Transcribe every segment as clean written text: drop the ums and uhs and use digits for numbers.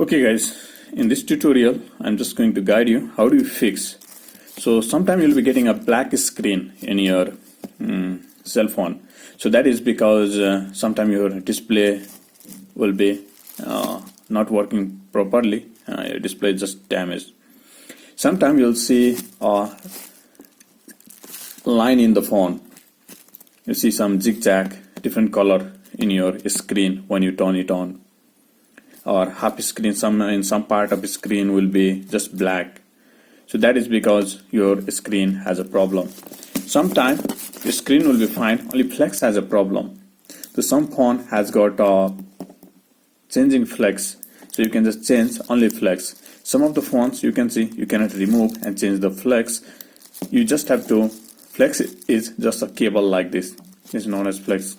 Okay guys, in this tutorial I'm just going to guide you how do you fix. So sometime you'll be getting a black screen in your cell phone. So that is because sometime your display will be not working properly. Your display is just damaged. Sometime you'll see a line in the phone. You see some zigzag, different color in your screen when you turn it on. Or half screen, in some part of the screen will be just black. So that is because your screen has a problem. Sometimes your screen will be fine, only flex has a problem. So some phone has got a changing flex, so you can just change only flex. Some of the phones you can see you cannot remove and change the flex. You just have to, flex is just a cable like this. It's known as flex.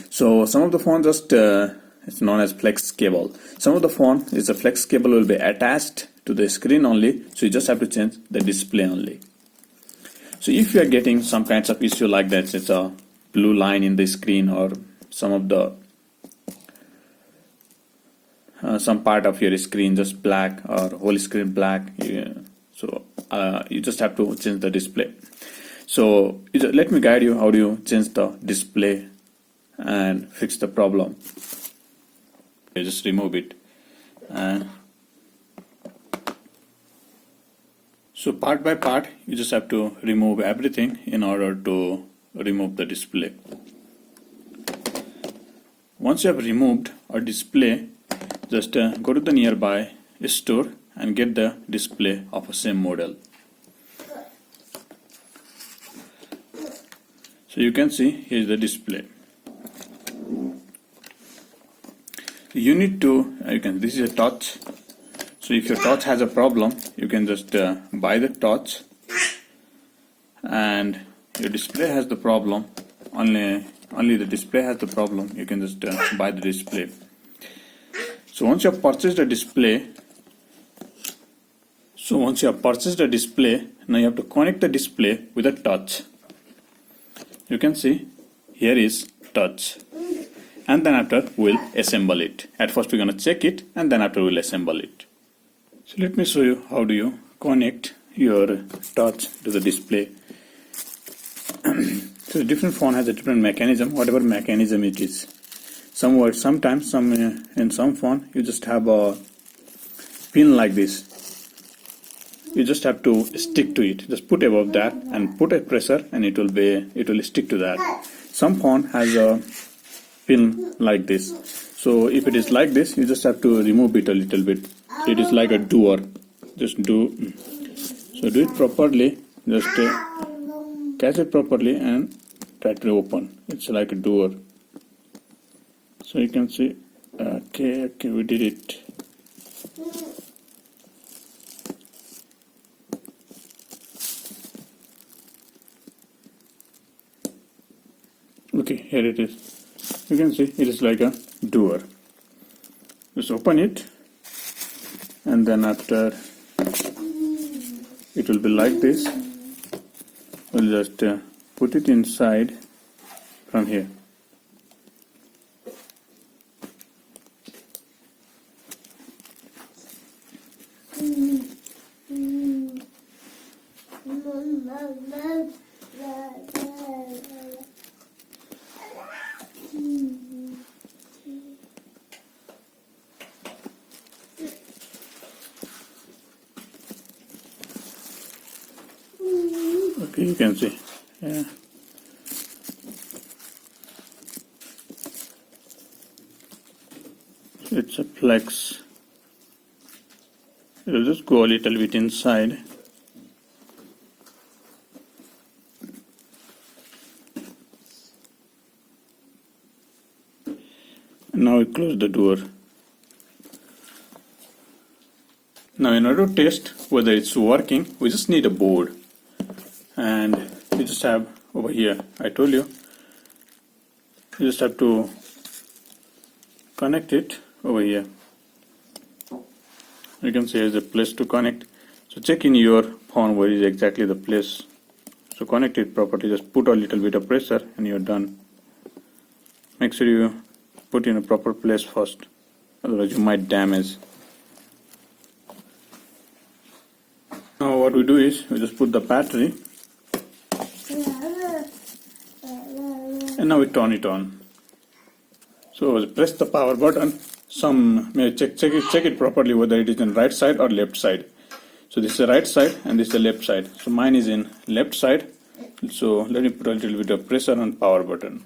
So some of the phones just it's known as flex cable. Some of the phone is a flex cable will be attached to the screen only, so you just have to change the display only. So if you are getting some kinds of issue like that, it's a blue line in the screen or some of the some part of your screen just black or whole screen black, you just have to change the display. So let me guide you how do you change the display and fix the problem. You just remove it. So part by part you just have to remove everything in order to remove the display. Once you have removed a display, just go to the nearby store and get the display of the same model. So you can see here is the display. You need to, this is a touch. So if your touch has a problem, you can just buy the touch, and your display has the problem, only the display has the problem, you can just buy the display. So once you have purchased a display, now you have to connect the display with a touch. You can see here is touch. And then after we'll assemble it. At first we're going to check it, and then after we'll assemble it. So let me show you how do you connect your touch to the display. So different phone has a different mechanism, whatever mechanism it is. Sometimes in some phone you just have a pin like this. You just have to stick to it. Just put above that and put a pressure, and it will stick to that. Some phone has a pin like this. So if it is like this, you just have to remove it a little bit. It is like a door. Just do it properly. Just catch it properly and try to open. It's like a door. So you can see. Okay, we did it. Okay, here it is. You can see it is like a door. Just open it, and then after it will be like this. We'll just put it inside from here. Okay, you can see. Yeah. It's a flex. It will just go a little bit inside. And now we close the door. Now in order to test whether it's working, we just need a board. And you just have over here, I told you just have to connect it over here. You can see there's a place to connect. So check in your phone where is exactly the place. So connect it properly. Just put a little bit of pressure and you're done. Make sure you put in a proper place first. otherwise you might damage. Now what we do is we just put the battery and now we turn it on. So press the power button. Some may check it properly whether it is in right side or left side. So this is the right side and this is the left side. So mine is in left side. So let me put a little bit of pressure on power button.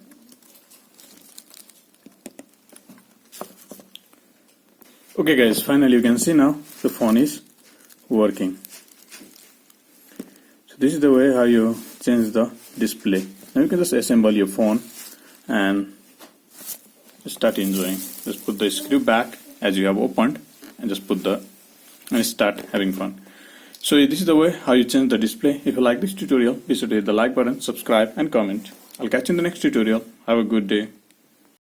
Okay guys, finally you can see now the phone is working. So this is the way how you change the display. Now you can just assemble your phone and start enjoying. Just put the screw back as you have opened and just put and start having fun. So this is the way how you change the display. If you like this tutorial, be sure to hit the like button, subscribe and comment. I'll catch you in the next tutorial. Have a good day.